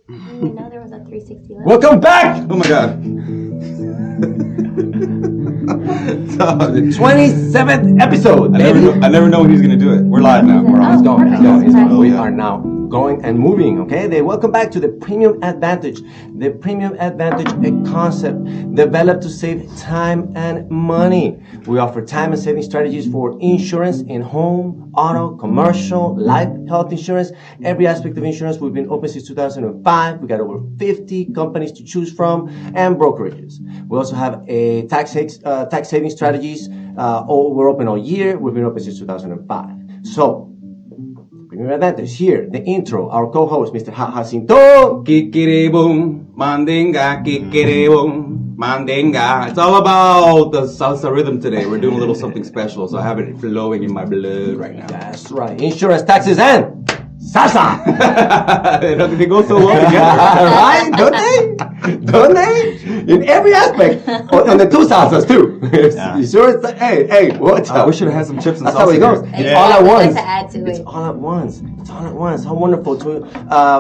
didn't know there was a 360 level. Welcome back! Oh my God. The 27th episode. I never know when he's going to do it. We're live now. We're on. He's going. Perfect. He's going. Nice. We are now going and moving. Okay. Welcome back to the Premium Advantage. The Premium Advantage, a concept developed to save time and money. We offer time and saving strategies for insurance in home, auto, commercial, life, health insurance, every aspect of insurance. We've been open since 2005. We got over 50 companies to choose from and brokerages. We also have a tax saving strategies. We're open all year. We've been open since 2005. So, Premium Advantage here, the intro, our co-host, Mr. Jacinto. Kikiri boom, mandinga, kikiri boom, mandinga. It's all about the salsa rhythm today. We're doing a little something special, so I have it flowing in my blood right now. That's right. Insurance, taxes, and salsa. They go so well together. Right? Don't they? In every aspect. And the two salsas, too. Insurance, hey, what's up? We should have had some chips and That's salsa. how it goes. Here. It's all at once. To add to It's it. all at once. It's all at once. How wonderful to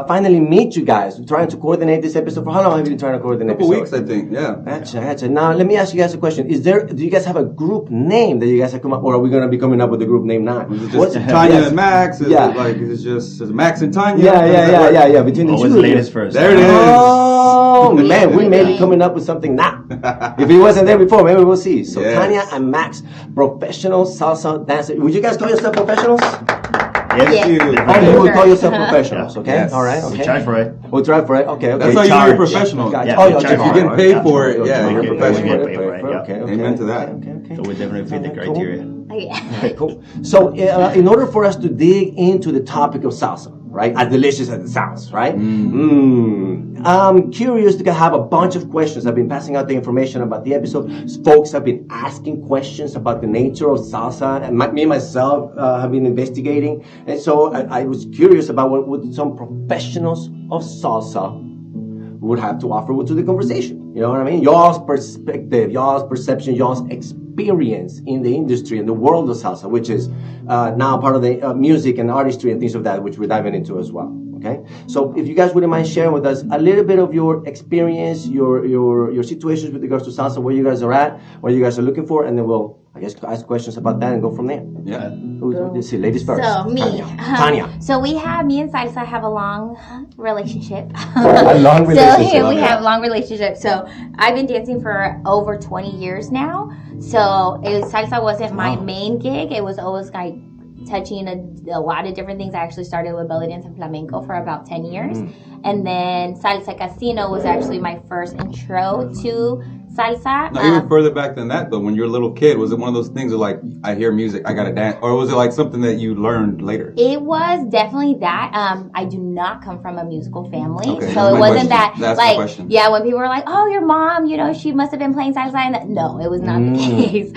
finally meet you guys. We're trying to coordinate this episode. For how long have you been trying to coordinate A couple this weeks, I think. Yeah. Gotcha. Now, let me ask you guys a question. Do you guys have a group name that you guys have come up, or are we going to be coming up with a group name now? Is it just Tanya Yes. and Max? Is Yeah. it like, is it just Max and Tanya? Yeah. Between the What two. was the latest first? There it is. Oh man, we may be coming up with something now. If it wasn't there before, maybe we'll see. So Yes. Tanya and Max, professional salsa dancers. Would you guys call yourself professionals? Yes. Yeah. You. Oh, you Sure. would call yourself professionals, okay? Yes. All right, We okay. charge for it. We'll try for it. Okay. That's how you know charge. you're professional. Gotcha. Yeah, Oh, we you're charge If for you're it. getting paid Yeah. for it, yeah, you're Okay, professional. we get paid for it, yeah. Okay. Amen to that. So we definitely fit the Cool. criteria. Okay. Okay, cool. So, in order for us to dig into the topic of salsa, right, as delicious as it sounds, right? I'm curious to have a bunch of questions. I've been passing out the information about the episode. Folks have been asking questions about the nature of salsa, and me myself have been investigating. And so I was curious about what some professionals of salsa would have to offer to the conversation. You know what I mean? Y'all's perspective, y'all's perception, y'all's experience in the industry and the world of salsa, which is now part of the music and artistry and things of that, which we're diving into as well. Okay, so if you guys wouldn't mind sharing with us a little bit of your experience, your situations with regards to salsa, where you guys are at, what you guys are looking for, and then we'll, I guess, ask questions about that and go from there. Yeah. Let's see, ladies first. So me, Tanya. So me and Salsa have a long relationship. A long relationship. So we have a long relationship. So I've been dancing for over 20 years now. So Salsa wasn't my main gig. It was always like touching a lot of different things. I actually started with belly dance and flamenco for about 10 years. And then Salsa Casino was actually my first intro to salsa. Now, even further back than that, though, when you're a little kid, was it one of those things of like, I hear music, I gotta dance? Or was it like something that you learned later? It was definitely that. I do not come from a musical family. Okay, So it wasn't that, that's my like, question. yeah, when people were like, oh, your mom, she must have been playing salsa. And no, it was not the case.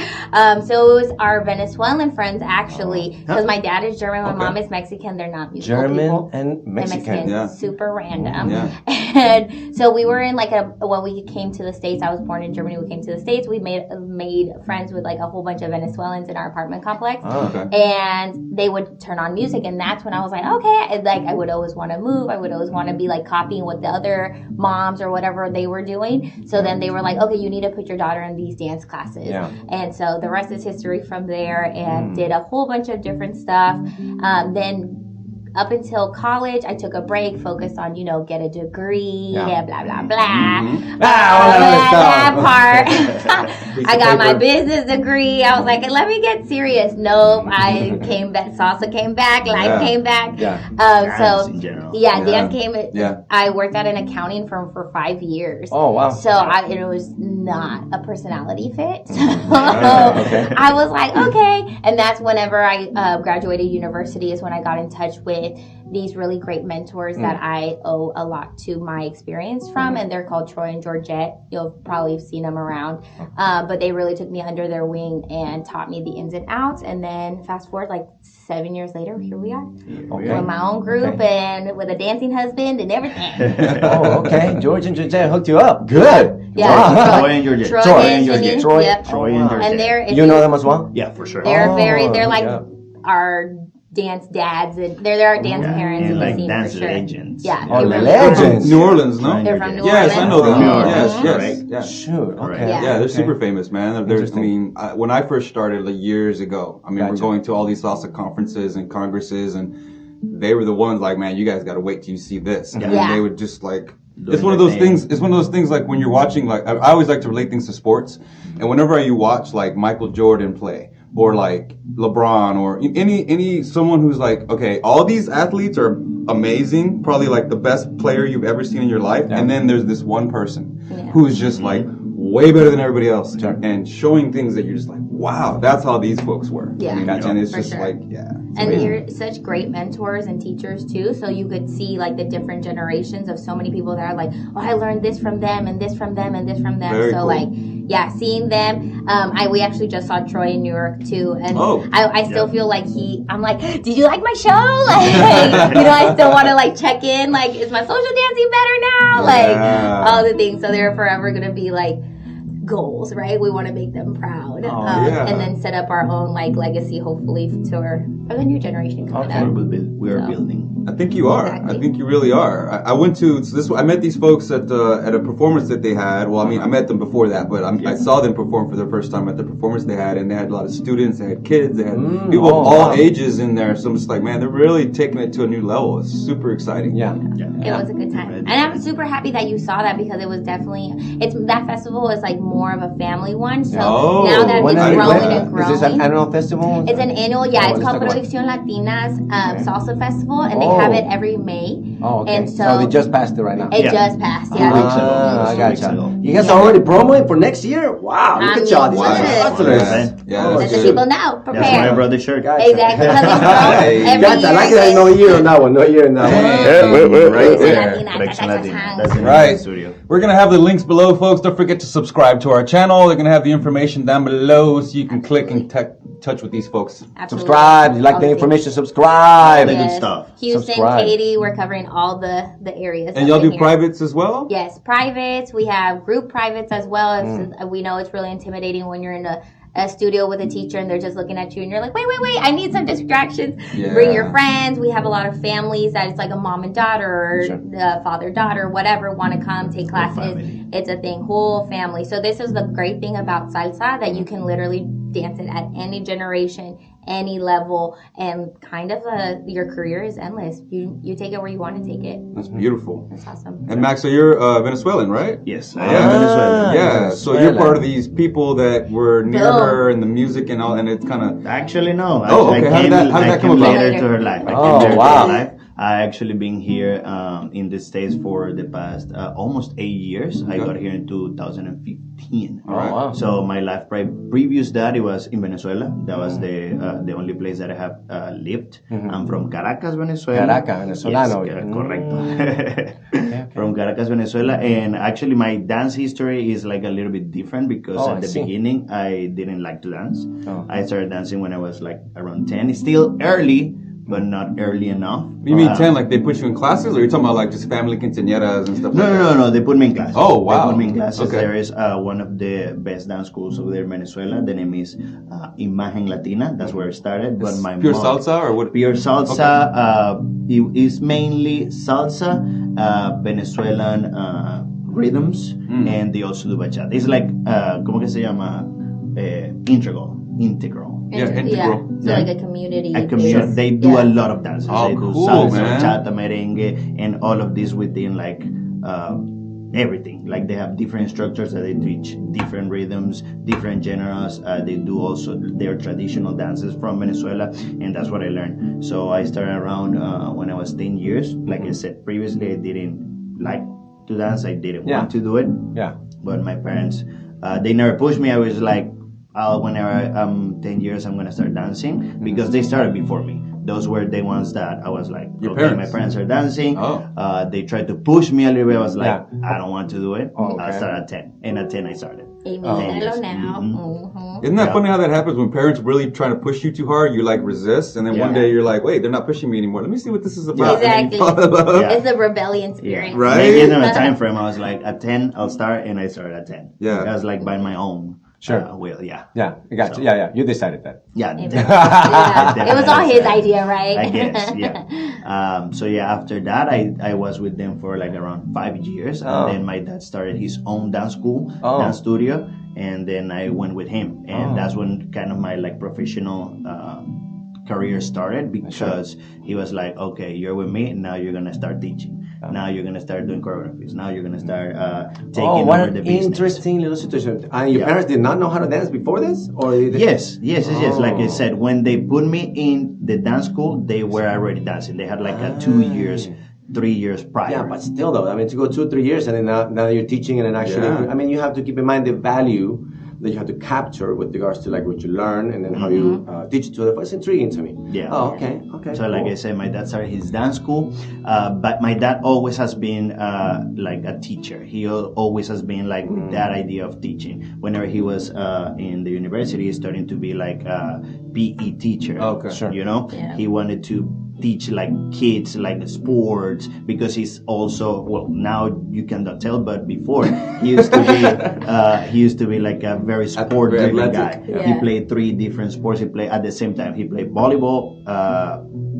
So it was our Venezuelan friends, actually, because my dad is German, my mom is Mexican. They're not musical German people. and Mexican. Yeah. Super random. Yeah. And so we were in like when we came to the States, I was born in Germany, we came to the States, we made friends with like a whole bunch of Venezuelans in our apartment complex. Oh, okay. And they would turn on music, and that's when I was like, okay, I would always want to move. I would always want to be like copying what the other moms or whatever they were doing. So then they were like, okay, you need to put your daughter in these dance classes. Yeah. And so the rest is history from there, and did a whole bunch of different stuff. Then up until college, I took a break, focused on, get a degree, and blah, blah, blah. That part. I got my business degree. I was like, let me get serious. Nope. I came back. Salsa came back. Life came back. Yeah. So, in general. dance came. Yeah. I worked at an accounting firm for 5 years. Oh, wow. So it was not a personality fit. So Okay. I was like, okay. And that's whenever I graduated university is when I got in touch with these really great mentors that I owe a lot to my experience from. And they're called Troy and Georgette. You'll probably have seen them around. But they really took me under their wing and taught me the ins and outs. And then fast forward like 7 years later, here we are. Okay. With my own group and with a dancing husband and everything. Oh, okay. George and Georgette hooked you up. Good. Yeah. Wow. Troy and Georgette. Troy Troy and and Georgette. Troy. Yep. Troy and Georgette. And they're You know them as well? Yeah, for sure. they're Oh, they're like yeah. our dance dads, and there are dance parents And in the like scene dance for sure. legends. Yeah, Oh, they really legends. New Orleans, no? They're from New Yes, I know Orleans. them. New Orleans, Yes, yes, right. yeah. Sure. Okay. Yeah. Yeah, they're Okay. super famous, man. There's, I Interesting. mean, when I first started like years ago, I mean, we're Gotcha. going to all these salsa conferences and congresses, and they were the ones like, man, you guys got to wait till you see this. And Yeah. they would just like, Doing it's one of their those thing. things. It's one of those things like when you're watching, like I always like to relate things to sports, and whenever you watch like Michael Jordan play or like LeBron or any someone who's like, okay, all these athletes are amazing, probably like the best player you've ever seen in your life, and then there's this one person who's just like way better than everybody else and showing things that you're just like, wow, that's how these folks were. Yeah. I mean, and it's For just sure. like, yeah. And they're such great mentors and teachers too. So you could see like the different generations of so many people that are like, oh, I learned this from them and this from them and this from them. Very so cool. like, yeah, seeing them. We actually just saw Troy in New York too, and Oh. I still feel like I'm like, did you like my show? Like, I still want to like check in. Like, is my social dancing better now? Like Yeah. all the things. So they're forever gonna be like goals, right? We want to make them proud, yeah. and then set up our own like legacy, hopefully, for the new generation coming Okay. up. We are building. I think you are. Exactly. I think you really are. I went to I met these folks at a performance that they had. Well, I mean, I met them before that, but I saw them perform for the first time at the performance they had, and they had a lot of students, they had kids, they had people of all ages in there. So I'm just like, man, they're really taking it to a new level. It's super exciting. Yeah. It was a good time, and I'm super happy that you saw that because it was definitely that festival is like more of a family one. So Oh, now that When it's are you growing going? and growing, Is this an annual festival? it's an annual, Oh, it's let's called talk about it. Proyección Latina's Salsa Festival, and they have it every May. Oh, okay. And So they just passed it right now. It just passed, yeah. I 2 weeks gotcha. ago. You guys are already promoting for next year? Wow, look at y'all. These Wow. are hustlers. Yeah, Oh, Let that's the good. people know, That's why I prepare. brought the shirt. Gotcha. Exactly. Because it's Hey. every Gotcha. I like year that. No year on that one. No year on that one. Right there. there. Proyección Latina. That's the name Right. of the studio. We're going to have the links below, folks. Don't forget to subscribe to our channel. They're going to have the information down below so you can click and touch with these folks. Absolutely. Subscribe. You like the Okay. information? Subscribe. The good Yes. stuff. Houston, Subscribe. Katy, we're covering all the areas. And y'all up do in here. privates as well? Yes, privates. We have group privates as well. Mm. We know it's really intimidating when you're in a studio with a teacher and they're just looking at you and you're like, wait, I need some distractions. Yeah. Bring your friends. We have a lot of families that it's like a mom and daughter or father, daughter, whatever, want to come take classes. family. It's a thing, whole family. So this is the great thing about salsa, that you can literally dance it at any generation, any level, and kind of your career is endless. You take it where you want to take it. That's beautiful. That's awesome. And Max, so you're Venezuelan, right? Yes, I am Venezuelan. Yeah, so you're part of these people that were near Boom. her and the music and all, and it's kind of... Actually, no. Oh, okay. I How did that come came about? later to her life. I Oh, came later wow. to her life. I actually been here in the States for the past almost 8 years. I got here in 2015. Oh, wow. So my life previous that it was in Venezuela. That was the only place that I have lived. I'm from Caracas, Venezuela. Caracas, venezolano. Yes, correcto. From Caracas, Venezuela. And actually my dance history is like a little bit different because Oh, at I the see. beginning I didn't like to dance. Oh. I started dancing when I was like around 10. It's still early, but not early enough. You mean 10, like they put you in classes, or you're talking about like just family quinceañeras and stuff like that? No. They put me in classes. Oh, wow. They put me in classes. Okay. There is one of the best dance schools over there in Venezuela. The name is Imagen Latina. That's where it started. But my Pure mom, salsa, or what? Pure salsa. It is mainly salsa, Venezuelan rhythms, and they also do bachata. It's like, ¿cómo que se llama? Integral. Yeah, integral. So like a community. Sure, they do a lot of dances. Oh, They do cool, salsa, man. bachata, merengue, and all of this within like everything. Like they have different structures that they teach different rhythms, different genres. They do also their traditional dances from Venezuela, and that's what I learned. So I started around when I was 10 years. Like I said previously, I didn't like to dance. I didn't want to do it. Yeah. But my parents, they never pushed me. I was like, whenever I'm 10 years, I'm going to start dancing because they started before me. Those were the ones that I was like, Your okay, parents? my parents are dancing. Oh. They tried to push me a little bit. I was like, Yeah. I don't want to do it. Oh, okay. I started at 10. And at 10, I started. Amen. yes. Now. Isn't that Yeah. funny how that happens when parents really trying to push you too hard? You like resist, and then one Yeah. day you're like, wait, they're not pushing me anymore. Let me see what this is about. Exactly. And then you fall in love. Yeah. It's a rebellion spirit. Right? They gave them a time frame. I was like, at 10, I'll start. And I started at 10. Yeah. I was like by my own. Sure. will. Yeah. Yeah, I got So- you. Yeah, you decided that. Yeah. Yeah. It was all his idea, right? I guess, yeah. So yeah, after that, I was with them for like around 5 years, and then my dad started his own dance school, dance studio, and then I went with him, and that's when kind of my like professional career started, because he was like, okay, you're with me, now you're gonna start teaching. Now you're gonna start doing choreographies. Now you're gonna start taking what over an the business. interesting little situation. And your parents did not know how to dance before this, or Yes. Like I said, when they put me in the dance school, they were already dancing. They had like a 2 years, 3 years prior. Yeah, but still though, I mean, to go 2 or 3 years and then now you're teaching and then actually, I mean, you have to keep in mind the value that you have to capture with regards to like what you learn and then how you teach it to others. It's intriguing to me. Yeah. Oh, okay. So like I said, my dad started his dance school, but my dad always has been like a teacher. He always has been like with that idea of teaching. Whenever he was in the university, starting to be like a PE teacher. Okay. Sure. You know, he wanted to teach like kids like sports, because he's also, well, now you cannot tell, but before he used to be like a very sport driven guy. He played 3 different sports. He played at the same time. He played volleyball,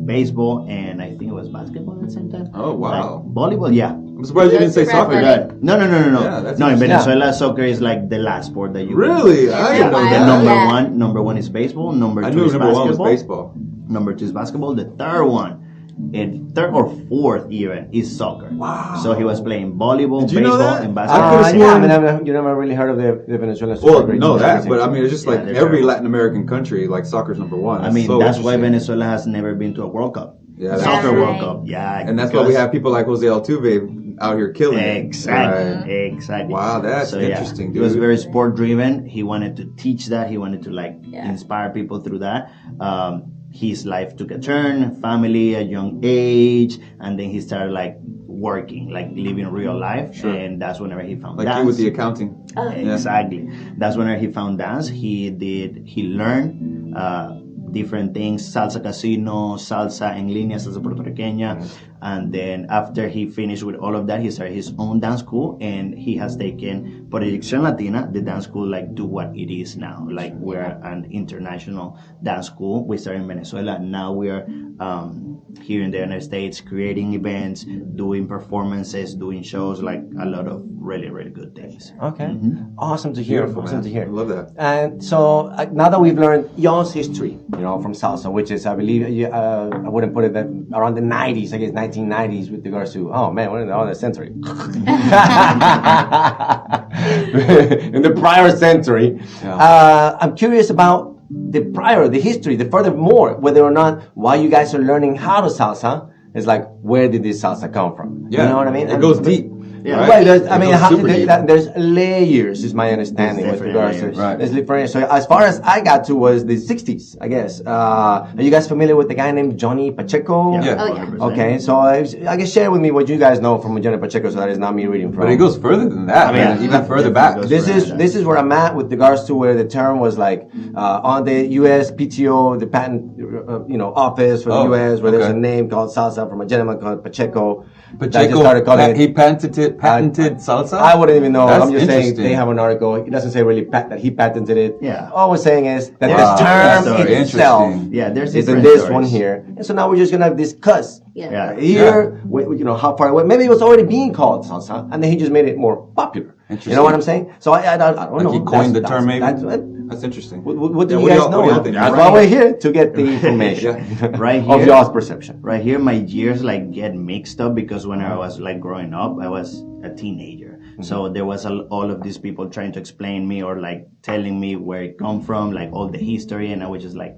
baseball, and I think it was basketball at the same time. Oh wow. Like, volleyball, yeah. I'm surprised you didn't say soccer. No. Yeah, that's No, in interesting. Venezuela, soccer is like the last sport that you Really? I didn't know The that. number one is baseball. Number I 2 knew is number basketball. 1 was baseball. Number 2 is basketball. The third one, and third or fourth even, is soccer. Wow. So he was playing volleyball, Did you know baseball, that? and I basketball. could've Yeah, sworn- I mean, you never really heard of the Venezuelan Well, Super League. no, that, but I mean, it's just like they're every terrible. Latin American country, like soccer's number 1. I mean, so that's why interesting. Venezuela has never been to a World Cup. Yeah, that's Soccer true. World Cup. Yeah. And that's why we have people like Jose Altuve out here killing it. Exactly. Right. Exactly. Wow, that's So, interesting, He was dude. very sport driven. He wanted to teach that. He wanted to like inspire people through that. His life took a turn, family, a young age, and then he started like working, like living real life. Sure. And that's whenever he found Like dance. you with the accounting. Exactly. That's whenever he found dance. He learned different things, salsa casino, salsa en línea, salsa puertorriqueña. And then after he finished with all of that, he started his own dance school, and he has taken Proyección Latina, the dance school, like to what it is now. Like we're an international dance school. We started in Venezuela, and now we are here in the United States, creating events, doing performances, doing shows, like a lot of really, really good things. Okay. Awesome to hear. Beautiful, Awesome man. to hear. I love that. And so now that we've learned y'all's history, from salsa, which is, I believe, I wouldn't put it that around the 90s, I guess 1990s with regards to, oh man, we're in the other century. In the prior century. I'm curious about the history, the furthermore, whether or not while you guys are learning how to salsa, it's like, where did this salsa come from? Yeah. You know what I mean? It goes deep. Yeah. Right. There's, I It mean, goes super deep. there's layers, is my understanding There's with regards to. definitely layers. There's different. So as far as I got to was the 60s, I guess. Are you guys familiar with the guy named Johnny Pacheco? Yeah. Oh, yeah. 100%. Okay, so I guess share with me what you guys know from Johnny Pacheco, so that is not me reading from. But it goes further than that. I mean, yeah. even further Definitely back. goes This is where I'm at with regards to where the term was like on the U.S. PTO, the patent office for the U.S. where there's a name called salsa from a gentleman called Pacheco. That just started calling Pacheco, it. he patented salsa? I wouldn't even know. That's I'm just saying interesting. they have an article. It doesn't say really that he patented it. Yeah. All we're saying is that Wow, the that's term very itself interesting. Yeah, there's is in different this stories. one here. And so now we're just gonna discuss Yeah. here, how far away. Maybe it was already being called salsa, and then he just made it more popular. You know what I'm saying? So I don't Like know. he coined the term, maybe? That's interesting. what do Yeah, you what do guys y'all- know? what do y'all think? That's Right. why we're here to get the information Right of here. y'all's perception. Right here, my years like get mixed up, because when I was like growing up, I was a teenager. So there was all of these people trying to explain me or like telling me where it come from, like all the history, and I was just like,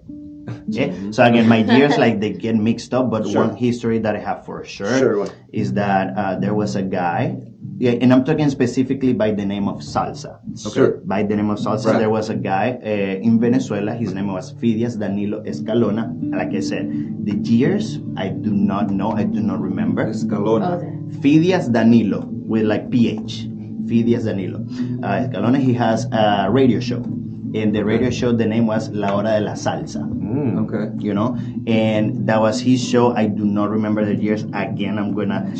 yeah. So again, my years like they get mixed up. But one history that I have for sure is that there was a guy. Yeah, and I'm talking specifically by the name of salsa. Sure. By the name of salsa, there was a guy in Venezuela. His name was Phidias Danilo Escalona. Like I said, the years I do not know. I do not remember. Escalona. Phidias Danilo with like PH. Phidias Danilo Escalona. He has a radio show. and the radio show, the name was La Hora de la Salsa. Okay. You know, and that was his show. I do not remember the years. Again, I'm gonna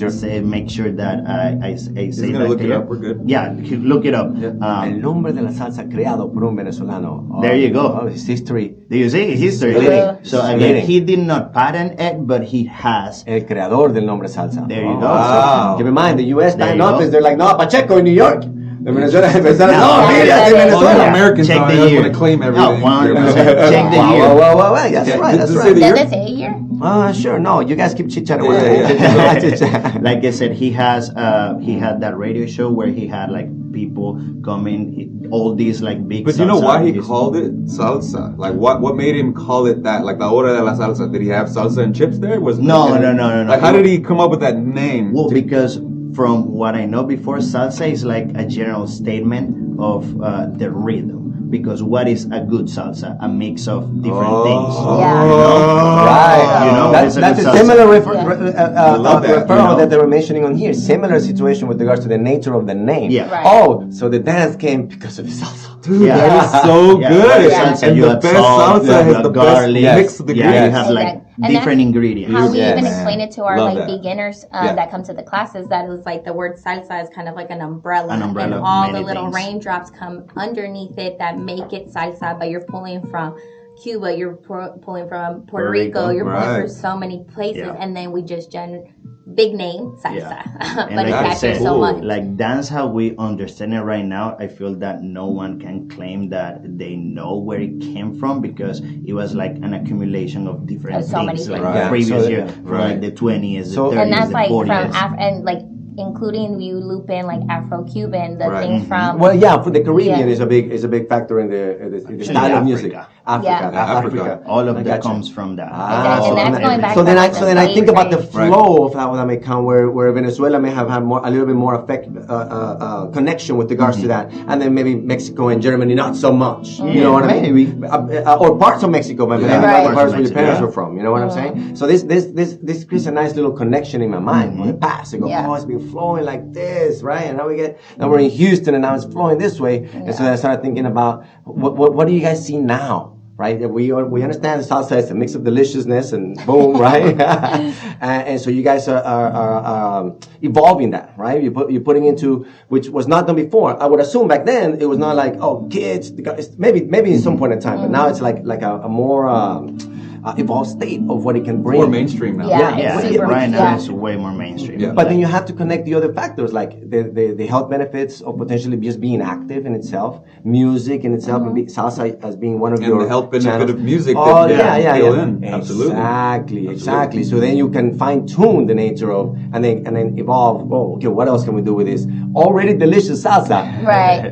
make sure that I say He's that gonna look it here. up. We're good. Yeah, look it up. El nombre de la salsa creado por un venezolano. There you go. Oh, his history. Do you see history? So again, he did not patent it, but he has. El creador del nombre salsa. There you go. So, keep in mind, the U.S. There you notice, go. they're like, no, Pacheco in New York. The Venezuela, no, yeah, in Well, Venezuela. the Americans Check are the just year. want to claim No, everything. 100%. Check the year. Wow, that's Yeah, right, that's does it say right. the Does year? it say a year? Sure, no, you guys keep chit-chatting. Yeah. Like I said, he had that radio show where he had like people coming, all these like big. But you know salsa why he artists. called it salsa? Like what made him call it that? Like La Hora de la Salsa. Did he have salsa and chips there? No. Like how did he come up with that name? Well, because from what I know before, salsa is like a general statement of the rhythm. Because what is a good salsa? A mix of different things. Yeah. You know? Right. You know, that's it's a a good similar love that, referral that they were mentioning on here. Similar situation with regards to the nature of the name. Yeah. Right. Oh, so the dance came because of the salsa. Dude, Yeah. that is so Yeah, good. Yeah. And you the have best salt, you salsa have has the garlic. best mix of the Yeah, you ingredients. have like Exactly. And different that's ingredients. How we Yes. even explain it to our Love like that. beginners Yeah. that come to the classes, that it was like the word salsa is kind of like an umbrella, An umbrella and of all many the little things. raindrops come underneath it that make it salsa, but you're pulling from Cuba, you're pulling from Puerto Rico, you're pulling Right. from so many places, Yeah. and then we just big name salsa, Yeah. but it like I catches said, so much. Like dance, how we understand it right now, I feel that no one can claim that they know where it came from because it was like an accumulation of different Of so many things, like things. the Right. previous So, year, yeah. from like the 20s, the So- 30s, And that's the like 40s. and like including you loop in like Afro-Cuban, the Right. things from Well, yeah, for the Caribbean Yeah. is a big factor in the Actually, style of music. Africa. Africa, Yeah. Africa. All of I that gotcha. comes from that. Exactly, and that's going back So to then like the I think about the slave flow of how that may come, where Venezuela may have had a little bit more connection with regards to that, and then maybe Mexico and Germany not so much. You know what I mean? Maybe. Or parts of Mexico, maybe Yeah. not Right. the parts where your Mexico, parents yeah. were from. You know what I'm saying? So this creates a nice little connection in my mind from the past. I go, Yeah. oh, it's been flowing like this, right? And now we're in Houston, and now it's flowing this way. And so then I started thinking about what do you guys see now? Right, that we understand salsa is a mix of deliciousness and boom, right? and so you guys are evolving that, right? You're putting into, which was not done before. I would assume back then it was not like, oh, kids, maybe in some point in time, but now it's like a more evolved state of what it can bring. More mainstream now. Yeah. Yeah, It's super- right now yeah. it's way more mainstream. Yeah. But then you have to connect the other factors, like the health benefits of potentially just being active in itself, music in itself, and salsa as being one of And your the health benefit channels. of music Oh, that yeah. fill in. Absolutely. Exactly. So then you can fine tune the nature of, and then evolve. Oh, okay, what else can we do with this already delicious salsa? right,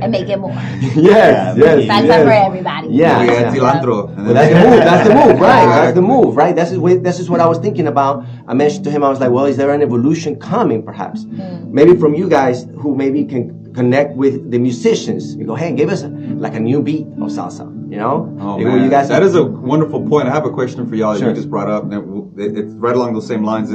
and make it more Yes, yes, salsa yes. for everybody. Yeah. We yeah. had cilantro. And Well, then- that's the move, right? That's the Exactly. move, right? This is what I was thinking about. I mentioned to him, I was like, well, is there an evolution coming, perhaps? Maybe from you guys who maybe can connect with the musicians. You go, hey, give us like a new beat of salsa, you know? Oh, You go, man. you guys That is a wonderful point. I have a question for y'all that Sure. you just brought up, and it's right along those same lines.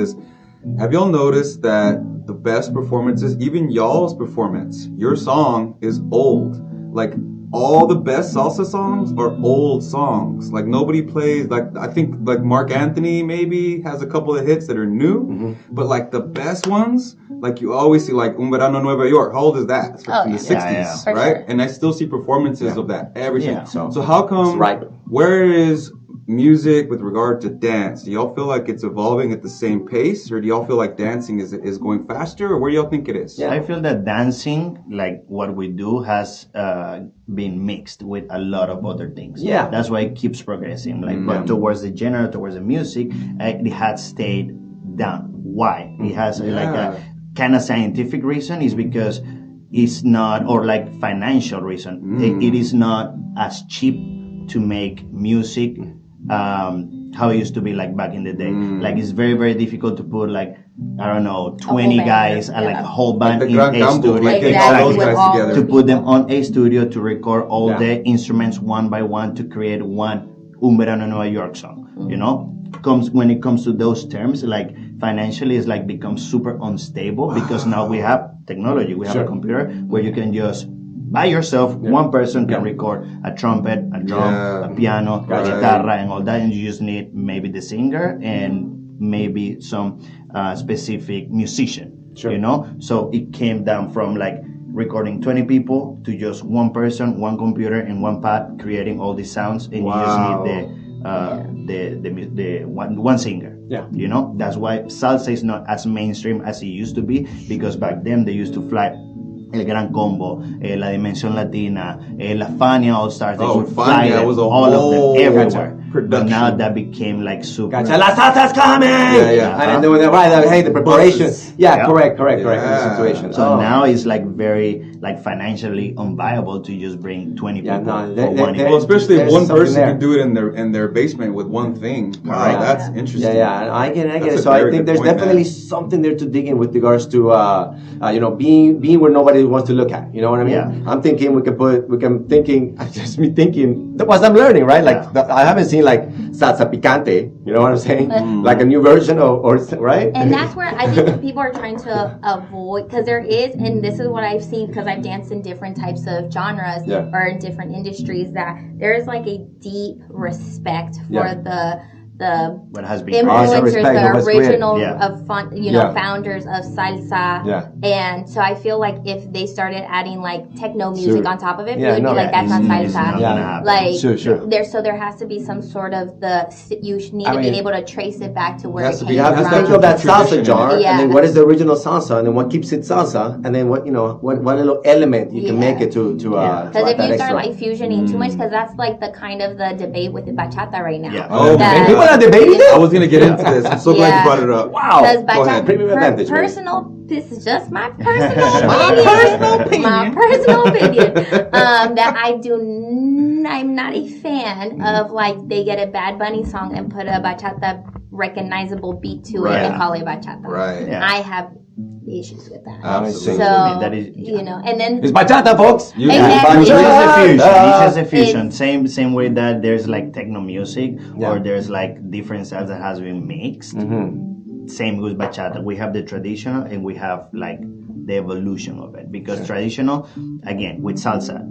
Have y'all noticed that the best performances, even y'all's performance, your song is old? Like, all the best salsa songs are old songs. Like, nobody plays, like, I think, like, Mark Anthony maybe has a couple of hits that are new, but, like, the best ones, like, you always see, like, Un Verano Nueva York. How old is that? It's from the 60s, Yeah, for right? sure. And I still see performances of that every Yeah. time. So how come, It's ripe. where is music with regard to dance? Do y'all feel like it's evolving at the same pace, or do y'all feel like dancing is going faster, or where do y'all think it is? Yeah. I feel that dancing, like what we do, has been mixed with a lot of other things. Yeah. That's why it keeps progressing. Like, but towards the genre, towards the music, it has stayed down. Why? It has like a kind of scientific reason. Is because it's not, or like financial reason. It is not as cheap to make music how it used to be like back in the day. Like, it's very, very difficult to put like, I don't know, 20 band, guys and like yeah. a whole Like band the in Grand a Gamble, studio. like Exactly. all those With guys all- together. To put them on a studio to record all Yeah. the instruments one by one to create one Un Verano Nueva York song. You know, when it comes to those terms, like financially, it's like becomes super unstable because now we have technology, we have a computer where you can just by yourself, one person can record a trumpet, a drum, a piano, a guitarra, and all that, and you just need maybe the singer and maybe some specific musician. You know, so it came down from like recording 20 people to just one person, one computer, and one pad creating all these sounds, and you just need the one singer. You know, that's why salsa is not as mainstream as it used to be, because back then they used to fly El Gran Combo, La Dimensión Latina, La Fania All Stars. They would fly all of them everywhere. But now that became like super. Gotcha. La salsa's coming. And then when they ride, hey, the preparation. Correct. In the situation. So now it's like very like financially unviable to just bring 20 people for one event. Well, especially if one person can do it in their basement with one thing. That's interesting. I get it. So I think there's definitely something there to dig in with regards to being where nobody wants to look at. You know what I mean? I'm thinking just me thinking what I'm learning, right? Like I haven't seen like salsa picante. You know what I'm saying? Like a new version or right? And that's where I think people are trying to avoid, because there is, and this is what I've seen because I've danced in different types of genres or in different industries, that there is like a deep respect for the what has been influencers, the original founders of salsa. And so I feel like if they started adding like techno music on top of it, it would be like that's not salsa. There has to be some sort of you need to be able to trace it back to where it came from. You have to think of that salsa jar, and then what is the original salsa, and then what keeps it salsa, and then what little element you can make it to because if you start like fusioning too much, because that's like the kind of the debate with the bachata right now. People are debating this? I was gonna get into this. I'm so glad you brought it up. Wow. Go ahead. This is just my personal opinion. My personal opinion. That I'm not a fan of like they get a Bad Bunny song and put a bachata recognizable beat to it and call it bachata. Right. I have issues with that. Absolutely. So that is, and then it's bachata, folks. It's a fusion. Same way that there's like techno music or there's like different styles that has been mixed. Same with bachata. We have the traditional and we have like the evolution of it, because traditional, again, with salsa,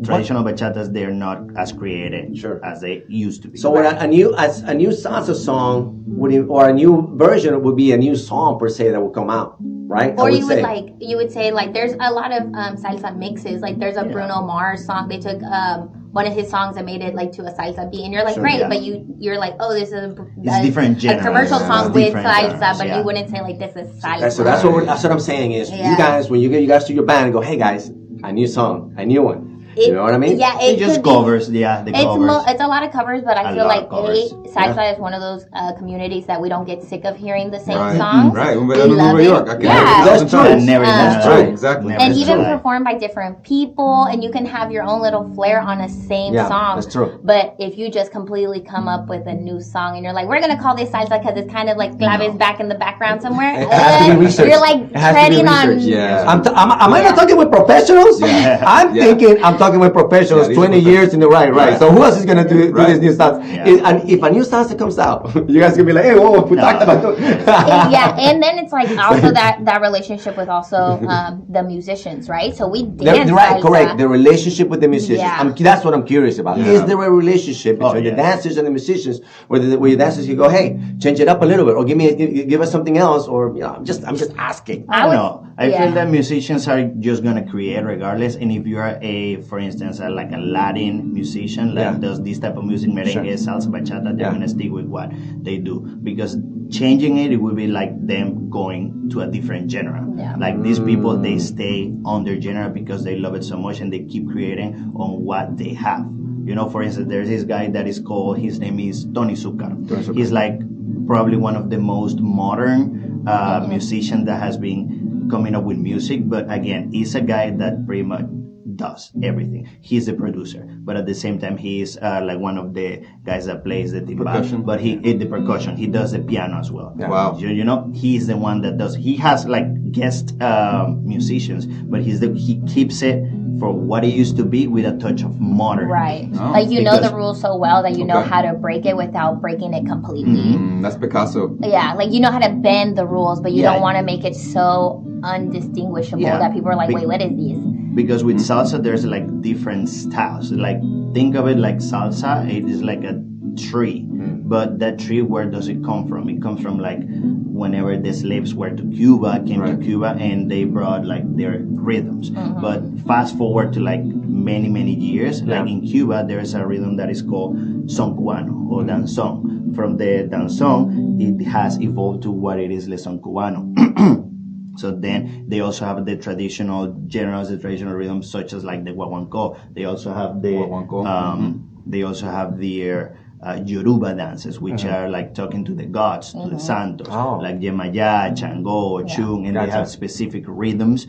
traditional bachatas, they're not as created as they used to be. So a new salsa song or a new version would be a new song per se that will come out, right? Or you would say there's a lot of salsa mixes. Like there's a Bruno Mars song. They took one of his songs and made it like to a salsa beat, and you're like, great, but you're like, oh, this is a different genre, a commercial song with salsa, genres, but you wouldn't say like this is salsa. So that's what I'm saying is, you guys, when you guys do your band and go, hey guys, a new song, a new one. You know what I mean? Yeah, it just covers. The covers. It's a lot of covers, but I feel like salsa is one of those communities that we don't get sick of hearing the same songs. Right, we love New York. it. That's true. That's true. Exactly. And even performed by different people, and you can have your own little flair on a same song. That's true. But if you just completely come up with a new song and you're like, we're gonna call this salsa because it's kind of like claves back in the background somewhere, you're like treading on. Am I not talking with professionals? I'm talking with professionals. 20 years in the right. So who else is gonna do this new salsa? And if a new salsa comes out, you guys can be like, hey, whoa, we talked about it. And then it's like also that relationship with also the musicians, right? So we dance right, correct. The relationship with the musicians. That's what I'm curious about. Yeah. Is there a relationship between the dancers and the musicians, where the dancers can go, hey, change it up a little bit, or give us something else, or I'm just asking. I don't know. I feel that musicians are just gonna create regardless, and if you are for instance, like a Latin musician that does this type of music, merengue, salsa, bachata, they're gonna stick with what they do, because changing it would be like them going to a different genre. Like these people, they stay on their genre because they love it so much and they keep creating on what they have. For instance, there's this guy that is called, his name is Tony Zucker. He's like probably one of the most modern musicians that has been coming up with music, but again, he's a guy that pretty much does everything. He's the producer, but at the same time, he's like one of the guys that plays the timbal, but the percussion. He does the piano as well. Wow. He's the one that does. He has like guest musicians, but he keeps it for what it used to be with a touch of modern. Right. Oh. Like you know the rules so well that you know how to break it without breaking it completely. That's Picasso. Yeah, like you know how to bend the rules, but you don't want to make it so undistinguishable that people are like, wait, what is this? Because with salsa, there's like different styles. Like think of it like salsa. It is like a tree, but that tree, where does it come from? It comes from like whenever the slaves came to Cuba, and they brought like their rhythms. But fast forward to like many years, like in Cuba, there is a rhythm that is called son cubano or danzón. From the danzón, it has evolved to what it is, le son cubano. So then they also have the traditional genres, the traditional rhythms, such as like the guaguancó. They also have their Yoruba dances, which are like talking to the gods, to the santos, like Yemayá, Changó, Chung, and they have specific rhythms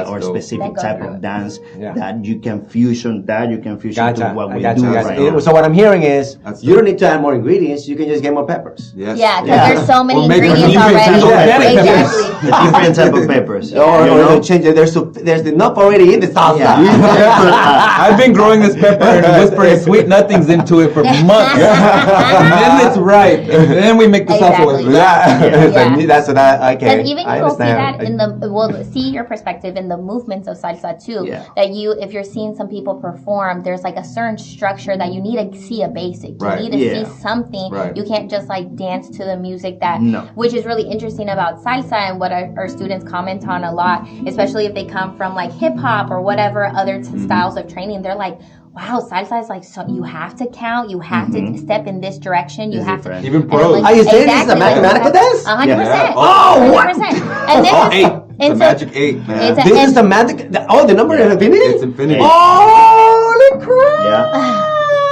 or specific type of dance that you can fusion. To what we do right now. So what I'm hearing is you don't need to add more ingredients. You can just get more peppers. Yes. Yeah, because there's so many ingredients already. Exactly. Different type of peppers. Or change it. There's enough already in the salsa. I've been growing this pepper and whispering sweet nothings into it for months. And then it's right, and then we make the salsa with Yeah. That's what okay. And even you'll see that see your perspective in the movements of salsa too. Yeah. That if you're seeing some people perform, there's like a certain structure that you need to see a basic. You need to see something. Right. You can't just like dance to the music which is really interesting about salsa and what our students comment on a lot, especially if they come from like hip hop or whatever other styles of training. They're like, wow, salsa is like, so you have to count, you have to step in this direction, you have to. Even pros. Are you saying this is a mathematical dance? 100%. Oh, what? 100%. And this is It's a magic 8, man. This is the magic. The number is infinity? It's infinity. Holy crap!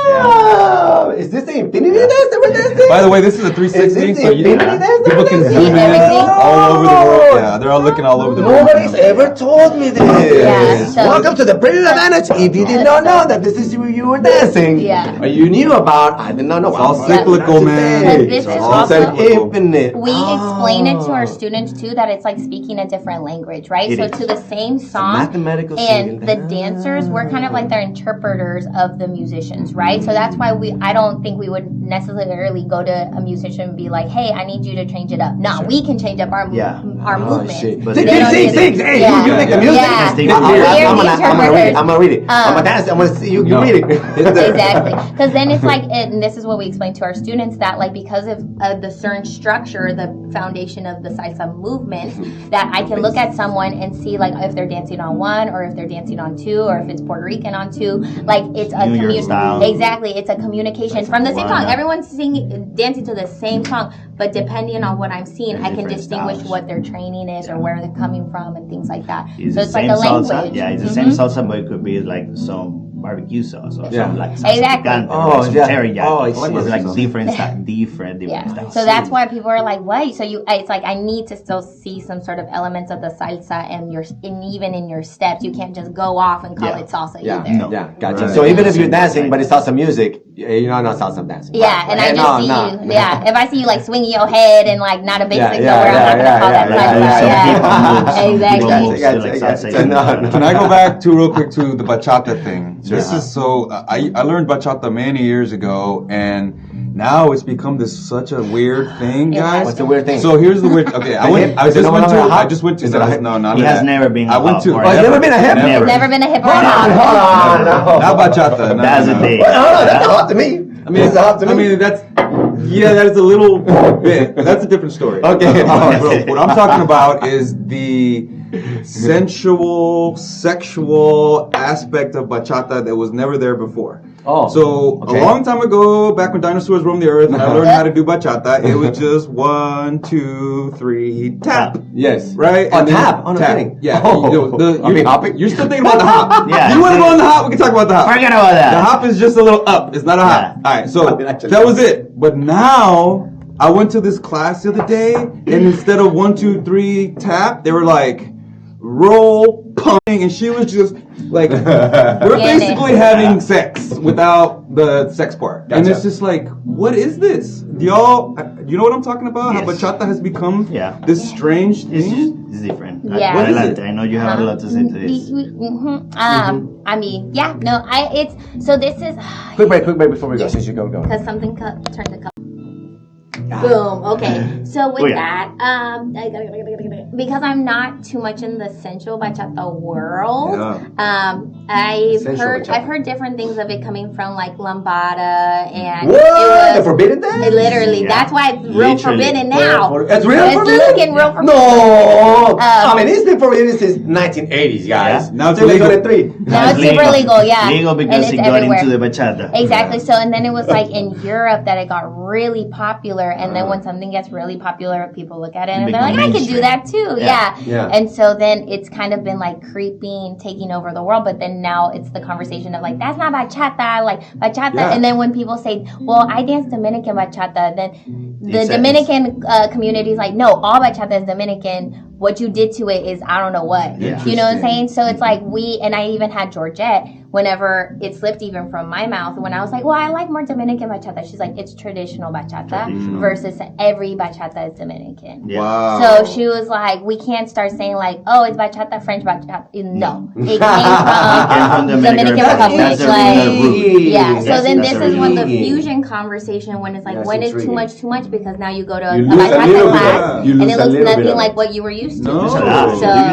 Yeah. Is this the infinity dance that we're dancing? By the way, this is a 360, so people can zoom in everything? all over the world. Yeah, they're all looking all over the world. Nobody's ever told me this. Yeah, so- Welcome to the Brilliant Advantage. If you did not know that this is who you were dancing, or you knew about, I did not know. It's all cyclical, man. But this It's is all also- cyclical. infinite. We explain it to our students too that it's like speaking a different language, right? It So is. to the same song, mathematical and singing. the dancers, we're kind of like their interpreters of the musicians, right? So that's why I don't think we would necessarily go to a musician and be like, hey, I need you to change it up. No, we can change up our movements. But Sing, they don't sing, get sing. it. Hey, you make the music. Yeah. They We're don't get it. I'm gonna read it. I'm gonna dance. I'm gonna see you read it. Exactly, because then it's like, and this is what we explain to our students, that like because of the certain structure, the foundation of the salsa movement, that I can look at someone and see like if they're dancing on one, or if they're dancing on two, or if it's Puerto Rican on two. Like it's a New York style. Exactly, it's a communication from the same song. Everyone's dancing to the same song, but depending on what I'm seeing, I can distinguish what their training is or where they're coming from and things like that. It's So the it's like same a salsa. language. Yeah, it's the same salsa, but it could be like some barbecue sauce or some like salsa Exactly. picante Oh, or some yeah. teriyaki. Oh, It's like different styles. So that's why people are like, "What?" So it's like I need to still see some sort of elements of the salsa and even in your steps, you can't just go off and call it salsa either. Yeah, gotcha. Right. So even if you're dancing, but it's salsa music, you're not salsa dancing. Yeah, and I just see you. Yeah, if I see you like swinging your head and like not a basic Yeah, nowhere, I'm not gonna call that salsa. Exactly. Can I go back to real quick to the bachata thing? This is so. I learned bachata many years ago, and now it's become such a weird thing, guys. What's the weird thing? So here's the weird. Okay, I just went to. No, not He has never been. I went to. or I've never been a hip. It's never been a hip Hold on. Not bachata. No, That's no, a no. thing. That's hot to me. I mean, that is a little bit. That's a different story. Okay. What I'm talking about is the sensual, sexual aspect of bachata that was never there before. Oh, So okay. a long time ago, back when dinosaurs roamed the earth, and I learned how to do bachata, it was just 1, 2, 3, tap. Yes. Right? On And then tap. On the thing. Yeah. I mean, hopping. You're still thinking about the hop. Yeah, You want to see. go on the hop? We can talk about the hop. Forget about that. The hop is just a little up. It's not a hop. Yeah. All right, so that was it. But now I went to this class the other day, and instead of 1, 2, 3 tap, they were like, roll, pumping, and she was just like, we're basically having sex without the sex part. Gotcha. And it's just like, what is this? Do y'all, you know what I'm talking about? Yes. How bachata has become this strange thing? It's different. Yeah. I know you have a lot to say to this. I mean, yeah, no, so this is... Quick break before we go, since you go. Because something turned the color. Boom. Okay. So with that, because I'm not too much in the sensual bachata world, I've heard different things of it coming from like lambada and what? The forbidden dance? Literally, that's why it's real forbidden now. It's real forbidden. It's looking real forbidden. No, I mean it's been forbidden since 1980s, guys. Now it's legal. Now it's super legal. Yeah, legal because it got everywhere. into the bachata. Exactly. So and then it was like in Europe that it got really popular, and then when something gets really popular, people look at it and they're like, I can do that too. Yeah. And so then it's kind of been like creeping, taking over the world. But then now it's the conversation of like, that's not bachata, like bachata. Yeah. And then when people say, well, I dance Dominican bachata, then the Dominican community is like, no, all bachata is Dominican. What you did to it is I don't know what. Yeah. You know what I'm saying? So it's like and I even had Georgette, whenever it slipped even from my mouth, when I was like, well, I like more Dominican bachata. She's like, it's traditional bachata versus every bachata is Dominican. Yeah. Wow. So she was like, we can't start saying like, oh, it's bachata, French bachata. No. It came from Dominican Republic. So then this is when the fusion conversation, when it's like, when is too much? Because now you go to a bachata class and it looks nothing like what you were used to. No.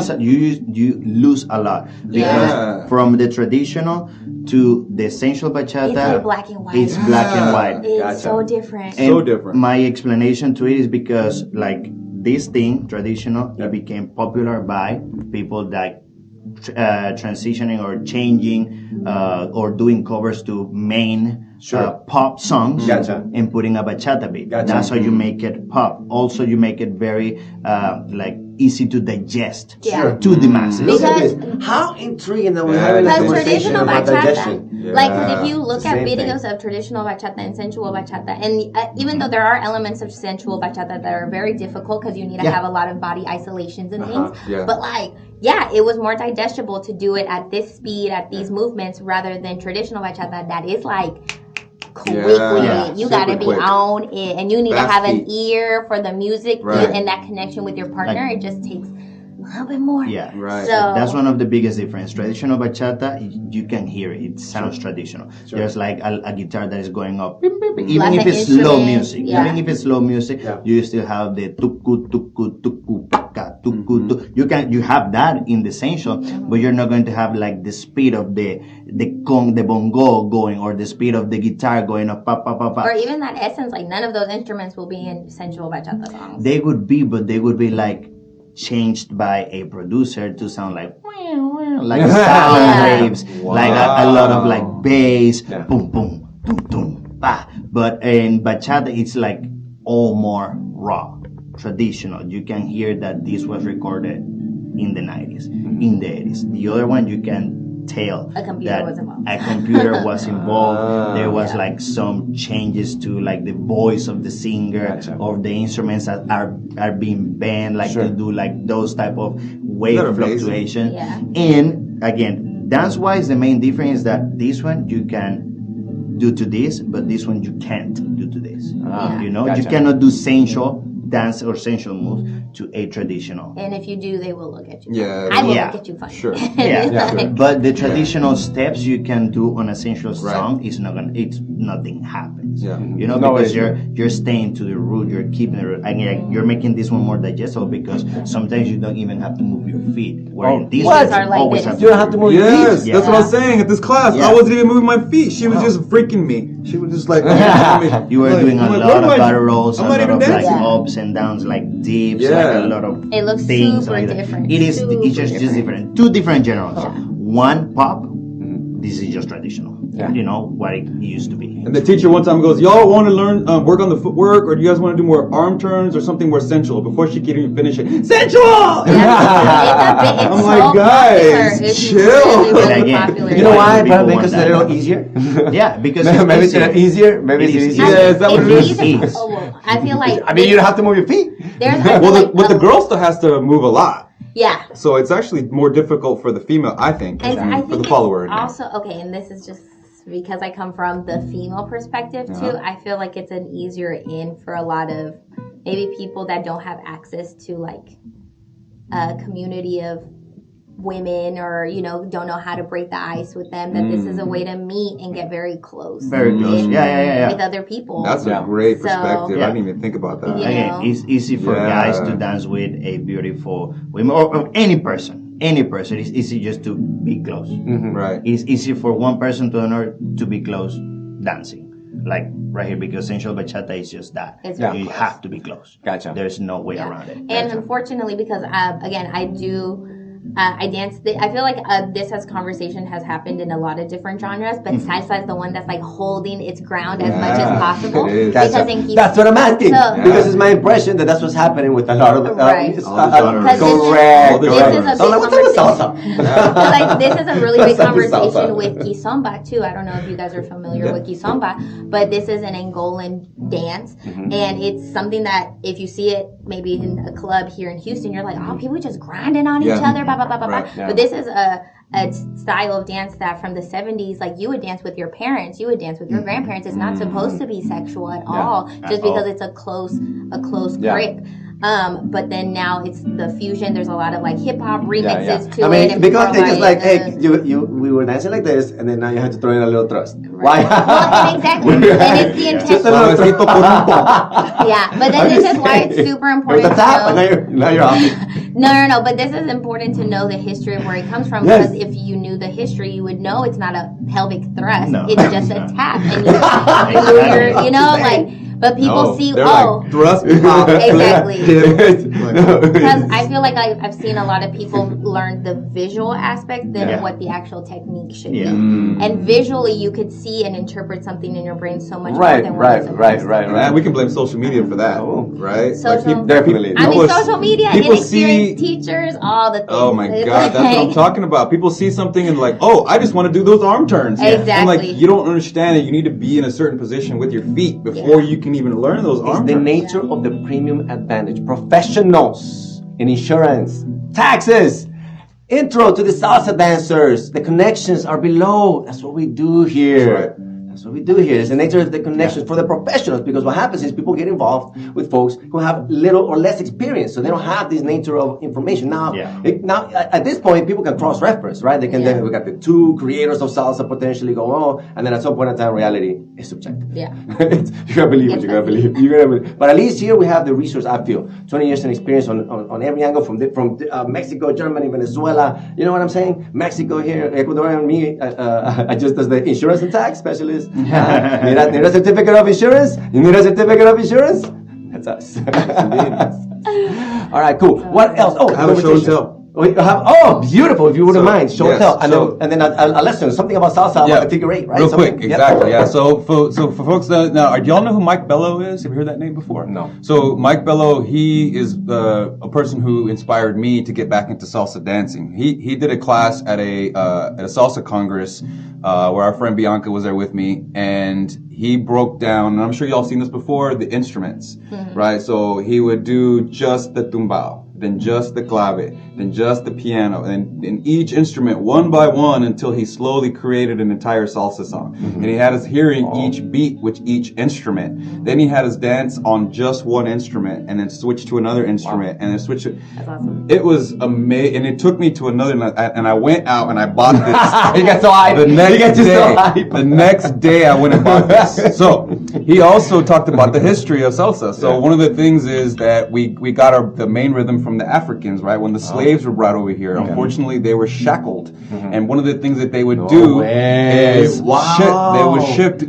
So you lose a lot because from the traditional to the essential bachata, it's like black and white. It's black and white. It's so different. And so different. My explanation to it is because like this thing, traditional, it became popular by people that transitioning or changing or doing covers to main pop songs and putting a bachata beat. That's how you make it pop. Also, you make it very like easy to digest to the masses. Look at this. How intriguing that we're having a conversation about digestion. Like, because if you look at videos of traditional bachata and sensual bachata, and even though there are elements of sensual bachata that are very difficult because you need to have a lot of body isolations and things, but like, it was more digestible to do it at this speed, at these movements, rather than traditional bachata that is like quickly. You got to be on it, and you need to have an ear for the music and that connection with your partner. It just takes a little bit more. Yeah, right. So that's one of the biggest differences. Traditional bachata, you can hear it. It sounds traditional. There's like a guitar that is going up, even if it's slow music. Even if it's slow music, you still have the tuku tuku tuku paka tuku tuku. You have that in the essential, but you're not going to have like the speed of the bongo going, or the speed of the guitar going up, pa pa pa pa. Or even that essence. Like none of those instruments will be in sensual bachata songs. They would be, but they would be like changed by a producer to sound like sound waves, like a lot of like bass, boom boom boom boom bah. But in bachata, it's like all more raw, traditional. You can hear that this was recorded in the 90s, in the 80s. The other one, you can tell a computer was involved. A computer was involved. There was like some changes to like the voice of the singer, or the instruments that are being bent, like to do like those type of wave fluctuation. And again, dance wise, the main difference is that this one you can do to this, but this one you can't do to this. You know, you cannot do sensual dance or sensual moves to a traditional. And if you do, they will look at you. I will look at you funny. Sure. But the traditional steps you can do on a sensual song is not gonna. It's nothing happens. You know, because you're staying to the root. You're keeping the root. And you're making this one more digestible because sometimes you don't even have to move your feet. Where in these ones, you always have to. You don't have to move your feet. Yes, that's what I was saying. At this class, I wasn't even moving my feet. She was just freaking me. She was just like, you were doing a lot of battle rolls, a lot of like ups and downs, like dips, like a lot of it looks things super like that. different. It is. It's just different. Two different genres. One pop. This is just traditional. You know what it used to be. And the teacher one time goes, "Y'all want to learn work on the footwork, or do you guys want to do more arm turns or something more sensual?" Before she could even finish it, sensual. I'm like, guys, chill. Really you know why? Probably because it's a little easier. Because maybe it's a little easier. Maybe it's easier. Yeah, is that what it is? I feel like. I mean, you don't have to move your feet. Well, the girl still has to move a lot. Yeah. So it's actually more difficult for the female, I think, And I think for the follower. it's also, okay, and this is just because I come from the female perspective too, I feel like it's an easier in for a lot of maybe people that don't have access to like a community of women, or don't know how to break the ice with them, that this is a way to meet and get very close with other people. That's a great perspective. I didn't even think about that. Again, it's easy for guys to dance with a beautiful woman, or any person. It's easy just to be close. Right. It's easy for one person to another to be close dancing. Like right here, because sensual bachata is just that. You have to be close. Gotcha. There's no way around it. And unfortunately, because again, I dance. I feel like this conversation has happened in a lot of different genres, but salsa is the one that's like holding its ground as much as possible. Because that's what I'm asking. Because it's my impression that that's what's happening with a lot of correct. This is a really big conversation with kizomba too. I don't know if you guys are familiar with kizomba, but this is an Angolan dance, and it's something that if you see it maybe in a club here in Houston, you're like, oh, people just grinding on each other. But this is a style of dance that from the 70s, like you would dance with your parents, you would dance with your grandparents. It's not supposed to be sexual at all, just because it's a close grip. But then now it's the fusion. There's a lot of like hip hop remixes to it. And because they just like, hey, we were dancing like this, and then now you have to throw in a little thrust. Right. Why? Exactly. And it's the intention. But then this is why it's super important. There's a tap, and now you're off. No. But this is important to know the history of where it comes from, because if you knew the history, you would know it's not a pelvic thrust. No. It's just a tap, and But people see, like, thrust pop. Exactly. Because I feel like I've seen a lot of people learn the visual aspect than what the actual technique should be. And visually, you could see and interpret something in your brain so much more than right. We can blame social media for that, right? Social media, inexperienced teachers, all the things. Oh my God, that's what I'm talking about. People see something and like, oh, I just want to do those arm turns. Exactly. And like, you don't understand that you need to be in a certain position with your feet before you can even learn those arm turns. It's the nature of the premium advantage. Professionals in insurance, taxes, intro to the salsa dancers. The connections are below. That's what we do here. That's right. That's what we do here. It's the nature of the connections for the professionals, because what happens is people get involved with folks who have little or less experience, so they don't have this nature of information. Now, now at this point, people can cross-reference, right? They can then, we got the two creators of salsa potentially go, and then at some point in time, reality is subjective. Yeah. You gotta believe what you gotta believe. But at least here we have the resource, I feel. 20 years in experience on every angle, from Mexico, Germany, Venezuela, you know what I'm saying? Mexico here, Ecuador, and me, I just as the insurance and tax specialist. Need a certificate of insurance? You need a certificate of insurance? That's us. All right, cool. What else? Oh, I have a show and tell. Beautiful! If you wouldn't mind, show and tell, and then a lesson, something about salsa, about the figure eight, right? Real quick, exactly. Yeah. So for folks that now, do y'all know who Mike Bello is? Have you heard that name before? No. So Mike Bello, he is a person who inspired me to get back into salsa dancing. He did a class at a salsa congress where our friend Bianca was there with me, and he broke down, and I'm sure y'all seen this before, the instruments, right? So he would do just the tumbao, then just the clave, then just the piano, and in each instrument one by one until he slowly created an entire salsa song. And he had us hearing each beat with each instrument. Then he had us dance on just one instrument and then switch to another instrument and then switch it. That's awesome. It was amazing, and it took me to another, and I went out and I bought this. You got so hyped. The next day I went and bought this. So he also talked about the history of salsa. So one of the things is that we got the main rhythm from the Africans, right? When the slaves were brought over here, unfortunately they were shackled, and one of the things that they would do is they would shift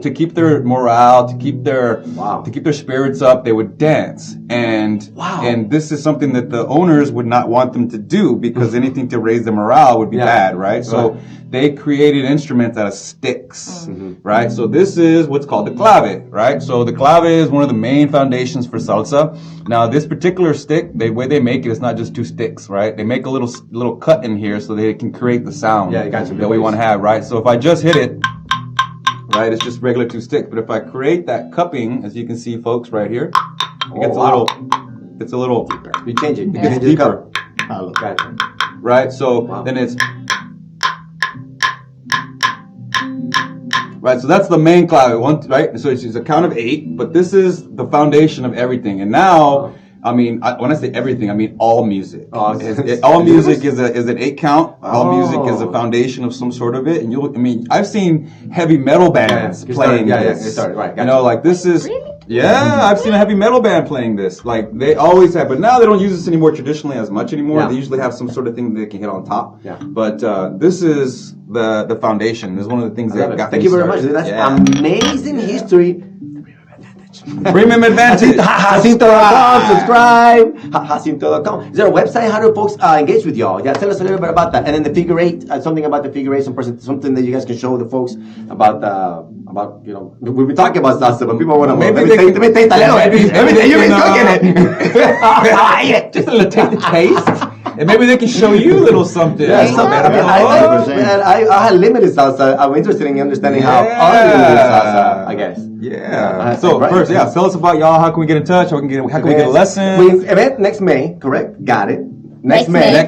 to keep their morale, to keep their spirits up. They would dance, and this is something that the owners would not want them to do, because anything to raise the morale would be bad, right? So they created instruments out of sticks, right? So this is what's called the clave, right? So the clave is one of the main foundations for salsa. Now this particular stick, the way they make it, it's not just two sticks, right? They make a little cut in here so they can create the sound that we want to have, right? So if I just hit it, right, it's just regular two sticks. But if I create that cupping, as you can see, folks, right here, it gets a little it's a little You change it. It gets deeper. Gotcha. Right? So then it's right. So that's the main cloud. Right? So it's a count of 8, but this is the foundation of everything. And now, I mean, when I say everything, I mean all music. All music is an 8 count. All music is a foundation of some sort of it. And I've seen heavy metal bands playing this. Right. You know, like this is. Really? Yeah, I've seen a heavy metal band playing this. Like they always have, but now they don't use this anymore traditionally as much anymore. Yeah. They usually have some sort of thing that they can hit on top. Yeah. But this is the foundation. This is one of the things that got Thank me you very much. started. That's amazing history. Premium advantage. Jacinto.com, subscribe. Jacinto.com. Is there a website? How do folks engage with y'all? Yeah, tell us a little bit about that. And then the figure 8, something about the figure 8, something that you guys can show the folks about we've been talking about salsa, but people want to Maybe let me taste a little bit. You've been cooking it. Just a little taste. And maybe they can show you a little something. Yeah, I had limited salsa. I'm interested in understanding how unlimited salsa, I guess. Yeah. So first, tell us about y'all. How can we get in touch? How can we get a lesson? Event next May, correct? Got it. Next May.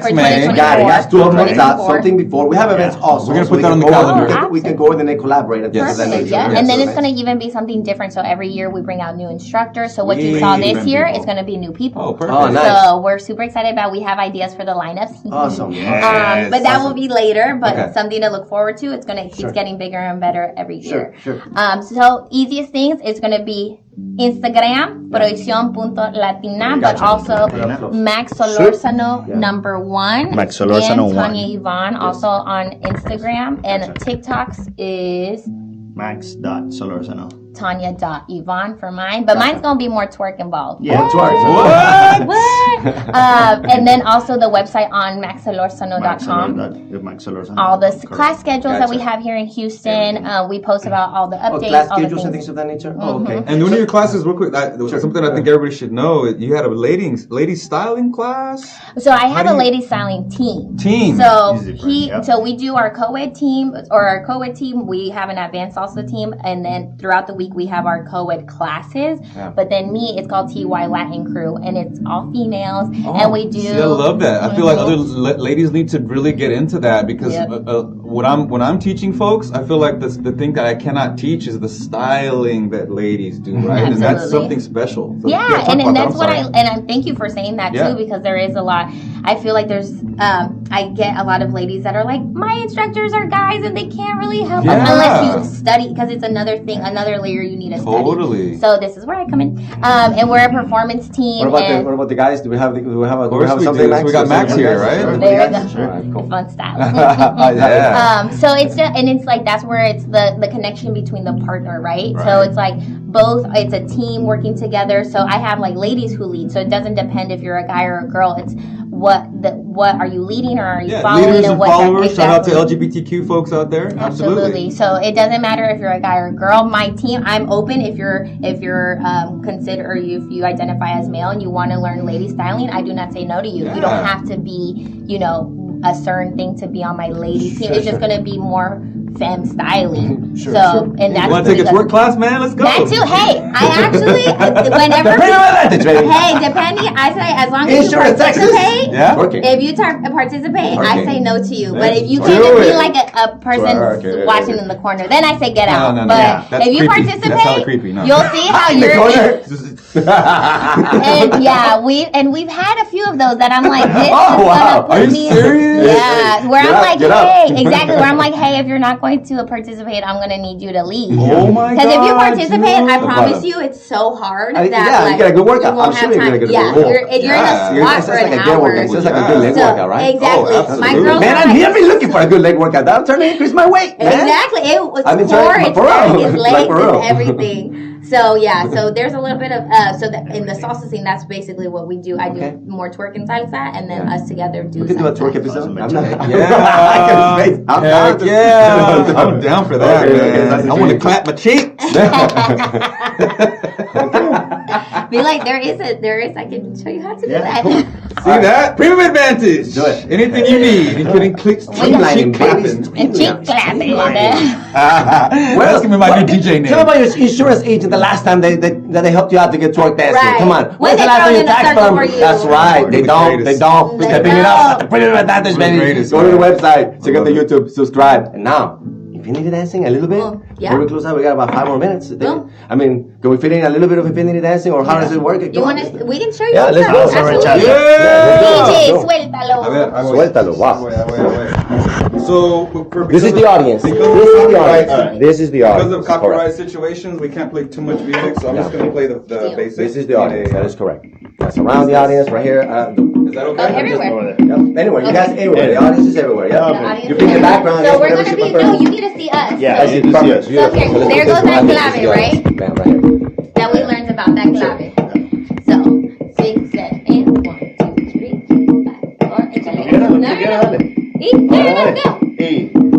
Got it. That's 12 months out. Something before. We have events also. We're going to put that on the calendar. We can go and then they collaborate. Perfect, yeah. And then it's going to even be something different. So every year we bring out new instructors. So what you saw this year is going to be new people. Oh, perfect. Oh, nice. So we're super excited about. We have ideas for the lineups. Awesome. Yes. But that will be later. But something to look forward to. It's going to keep getting bigger and better every year. Sure. So easiest things is going to be Instagram, proyeccion.latina, but also Max Solorzano #1. Max Solorzano and 1. Tanya Yvonne also on Instagram. And TikToks is Max.Solorzano. Tanya.Yvonne for mine. But mine's going to be more twerk involved. Yeah, What? And then also the website on maxsolorzano.com. All the class schedules that we have here in Houston. We post about all the updates. Class all the schedules and things. things of that nature? Mm-hmm. Okay. And one of your classes, real quick, something I think everybody should know. You had a ladies styling class. So I have a lady styling team. So so we do our co-ed team We have an advanced salsa team, and then throughout the week we have our co-ed classes. Yeah. But then it's called TY Latin Crew, and it's all females, and we do. See, I love that. I feel like other ladies need to really get into that because when I'm teaching folks, I feel like the thing that I cannot teach is the styling that ladies do, right? Absolutely. And that's something special. So, and that's what I thank you for saying that too, because there is a lot. I feel like there's I get a lot of ladies that are like, my instructors are guys and they can't really help us unless you study, because it's another thing, another layer you need to study. Totally. So this is where I come in, and we're a performance team. What about the guys? Do we have something? Max? We got Max here, right? There we go. Cool. Fun style. So it's just, and it's like that's where it's the connection between the partner, right? So it's like both. It's a team working together. So I have like ladies who lead. So it doesn't depend if you're a guy or a girl. It's what are you leading or are you following? Leaders and followers. Shout out to LGBTQ folks out there. Absolutely. So it doesn't matter if you're a guy or a girl. My team, I'm open if you're consider or if you identify as male and you want to learn lady styling. I do not say no to you. You don't have to be, a certain thing to be on my lady team. It's just going to be more femme styling. And that's. You want to take a twerk class, man? Let's go. That too. Hey, I actually whenever depending, I say as long as you participate. If you participate, I say no to you. But if you can't just be like a person watching in the corner, then I say get out. No. But if you participate, you'll see how you're. And we've had a few of those that I'm like, this is gonna put me. Serious? Yeah, where I'm like, hey, exactly. Where I'm like, hey, if you're not going to participate, I'm gonna need you to leave. Oh my God! Because if you participate, I promise you, it's so hard that you get a good workout. I'm sure you're gonna get a good workout. You're in a squat for an hour. It's just like a good leg workout, right? Exactly. My girls. Man, I've been looking for a good leg workout. I'm trying to increase my weight. Exactly. It's core, it's back, it's legs, it's everything. So there's a little bit of in the salsa scene, that's basically what we do. I do more twerk and salsa, and then us together do. We can do a twerk episode. I'm down for that, man. I want to clap my cheeks. Be like, there is. I can show you how to do that. See that? Premium advantage. Do it. Anything you need, including Streamlining, baby. Cheek clapping. That's gonna be my new DJ name. Tell me about your insurance agent the last time that they helped you out to get twerk dancing. Right. Come on. When When's the they last throw time in your a tax circle firm? for you. That's right. They don't. They Stepping it up. Premium advantage, baby. greatest, Go to the man. website. Check out the YouTube. Subscribe. And now, infinity dancing a little bit. Yeah. Before we close out, we got about 5 more minutes. Well. I mean, can we fit in a little bit of infinity dancing, or how does it work? You want to? We can show you. Yeah, let's go. Absolutely. Yeah. DJ, Go. suéltalo. A ver, Suéltalo, wow. So, This is the audience. This is the audience. This is the audience. Because of copyright situations, we can't play too much music, so I'm just going to play the basics. This is the audience. That is correct. That's around the audience right here. Is that okay? Everywhere. Yep. Anywhere. You guys everywhere. The audience is everywhere. The Yeah. audience You pick the is background. So we're whatever gonna you be. prefer. No, you need to see us. Yeah, I need to see us. So here, there goes that clave, right? Bam, right here. That we learned about that clave. So 6, 7, 1, 2, 3, 4, 5. No. Let's go.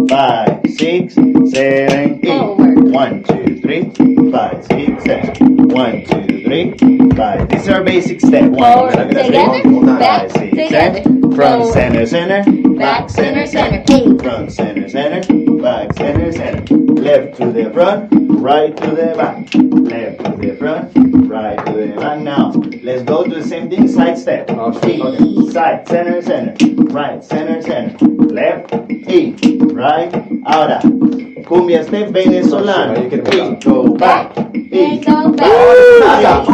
5, 6, 7, 8. Forward. 1, 2, 3, 5, 6, 7. 1, 2, 3, 5. These are basic step. Forward. 1, Together. Back. 5, 6, Together. 7. Front, Forward. center, center. Back, center, center. Front, center, center. Back, center, center. Left to the front, right to the back. Left to the front, right to the back. Now, let's go to the same thing, side step. Okay. Side, center, center. Right, center, center. Left, E. Right, ahora. Cumbia step venezolano. E, go back. E. Go back.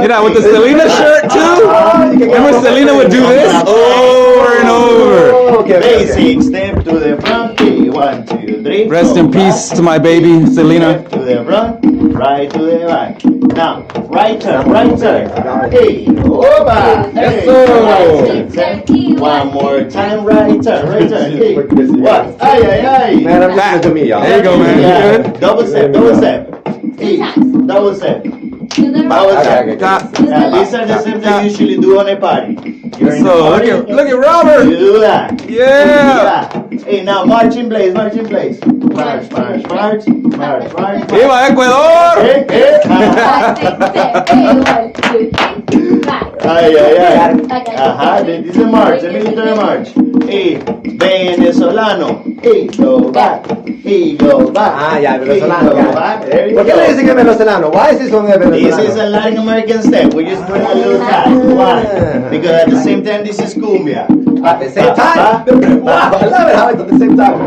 You know, with the Selena shirt too? Remember Selena would do this over and over. Basic step to the front. E. 1, 2, 3. Rest go in peace to my baby, Selena. Left to the front, right to the back. Now, right turn, right turn. Hey, over. Yes, Hey, sir. right turn. One more time, right turn, right turn. Hey, what? Ay, ay, ay. Man, I'm listening to me, y'all. There you go, man. Yeah. You good? Double step, double step. Hey, double step. To the Double right. step. Stop. Yeah, these are the steps that you usually do on a party. You're in a So party, look at you Robert. do that. Yeah. Hey, now march in place, march in place. March, march, march, march, march. Viva Ecuador. Hey, hey. 5, 6, 7, 8, 1, 2, 3, 5. Ay, ay, ay. Okay. Ajá, this is a march, a military march. Hey, venezolano. Hey, go back. Hey, go back. Ah, ya, Hey, venezolano. go ya. back. There you ¿Por qué go. le dicen que es venezolano? Why is this one This venezolano? is a Latin American step. We just put a little time. Why? Because at the same time, this is cumbia. At the same time? Wow, I love it how it's at the same time.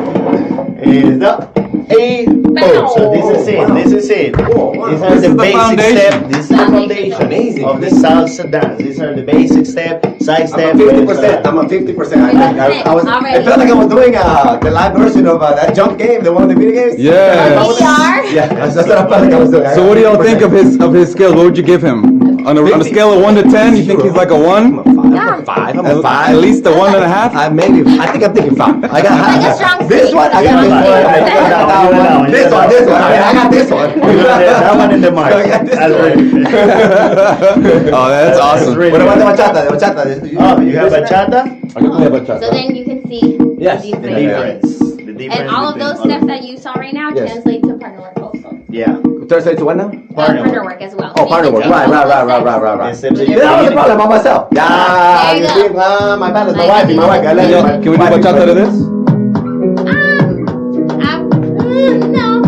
Is up. Hey, oh, so this is it. This is it. These are This the is the basic foundation. steps. This is the Foundation. foundation Amazing. of the salsa dance. These are the basic step, side I'm step. at 50%. I'm at 50%. I felt like I was doing the live version of that jump game, the one of the video games. Yes. VCR. Yeah, that's what I felt like I was doing. So what do y'all think of his skills? What would you give him? On a scale of 1 to 10, you think he's like a 1? Yeah. Five. I'm a five. At least a 1.5? I think I'm thinking 5. I got Like a strong this six. one. I got this one. This one. I got this one. That one in the march. I got this That's one. right. Oh, that's awesome. really What about the bachata? The bachata. Oh, you have bachata? So then you can see Yes. the The difference. difference. The difference And all of between those steps that you saw right now Yes. translate to partner work also. Yeah. Translate to what now? Partner work as well. Oh, partner work. Right. The steps that you That was the do. problem by myself. Yeah. There you You go. see, my bad is my Like, wife. My wife. I let Yeah, you. can we do bachata to this? No.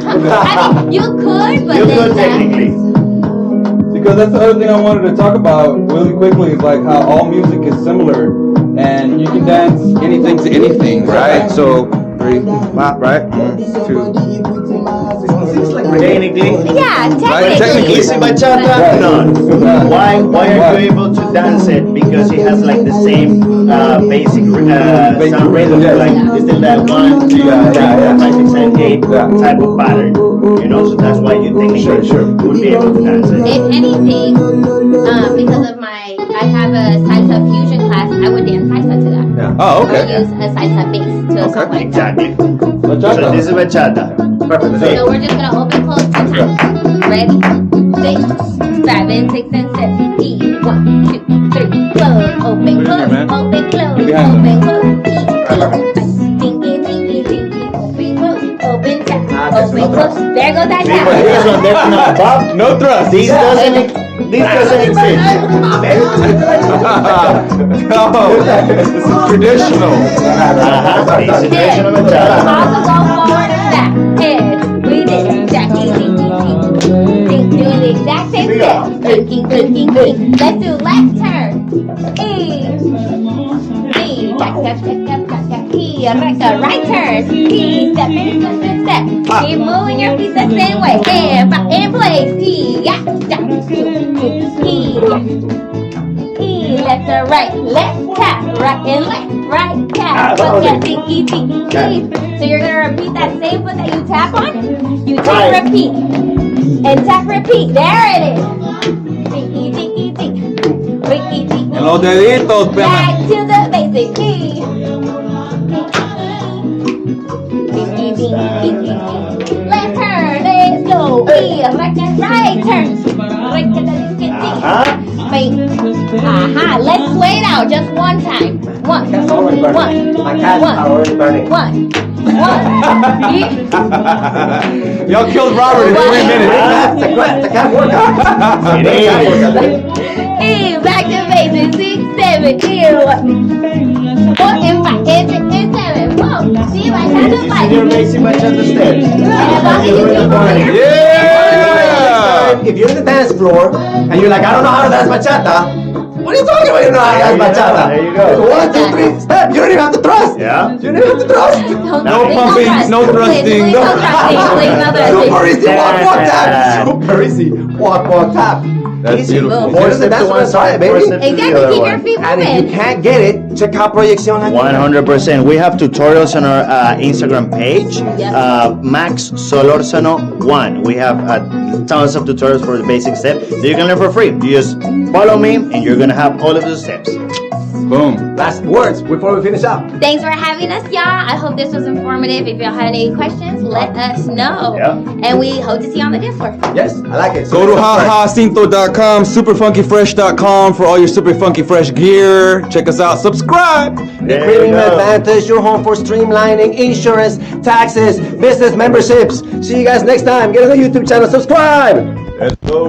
I mean, you could, but You then could technically. Because that's the other thing I wanted to talk about really quickly is like how all music is similar and you can dance anything to anything, right? So, 3, right? 1, 2. Technically. Yeah, Right, technically. Easy bachata? No. Why are you able to dance it? Because it has like the same basic sound rhythm. Yeah. Like it's still that 1, 2, 3, 4, 5, 6, 7, 8 type of pattern. You know, so that's why you technically would be able to dance it. If anything, because of I have a salsa fusion class, I would dance salsa to that. Yeah. Oh, I would okay. use a salsa bass to a song like that. Exactly. So Bachata. this is bachata. Perfect. So we're just gonna open close 2 times. Ready? 6, 7, 6, and 7. E, 1, 2, 3. Close, open, close, man. open, close, Behind open, close. Tinky, tinky, tinky, open, close, open, tap, open, close. There goes that See, but this tap. one, there's no bop. No thrust. This doesn't This doesn't exist. No, this is traditional. This is traditional bachata. Also go forward and back. Head. We did exactly. Doing the exact same step. Thinking. Let's do left turn. E. Jack. E. Right turn. E. Step. Keep moving your feet the same way. And in place. E. Yeah. E. Left and right. Left tap. Right and left. Right tap. Foot that tinky. So you're gonna repeat that same foot that you tap on. You tap, repeat. And tap, repeat. There it is. Tinky. En los deditos, Back to the basic key. Left turn, let's go. Right turn. Let's sway it out just one time. One. My cats are already burning. One. y'all killed Robert in 3 minutes. It's a cat workout. Back to basics. 6, 7, 4 and 5 and 6 and 7. Whoa. See, my hands are like. You're basic bachata steps. Yeah! If you're in the dance floor and you're like, I don't know how to dance bachata, what are you talking about? You know how to dance bachata. There you go. 1, 2, 3, step. You don't even have to thrust. Yeah. You don't even have to thrust. No pumping, no thrusting. Super easy walk tap. Super easy walk tap. That's beautiful. More than the dance floor, try it, baby. Exactly, keep your feet And if you moving. can't get it, check out Proyección. 100%. We have tutorials on our Instagram page, Max Solorzano 1. We have tons of tutorials for the basic step that you can learn for free. You just follow me, and you're gonna have all of those steps. Boom. Last words before we finish up. Thanks for having us, y'all. I hope this was informative. If y'all had any questions, let us know. Yeah. And we hope to see you on the dance floor. Yes, I like it. Go to hahacinto.com, superfunkyfresh.com for all your super funky fresh gear. Check us out. Subscribe. The Premium Advantage, your home for streamlining insurance, taxes, business memberships. See you guys next time. Get on the YouTube channel. Subscribe. Let's go.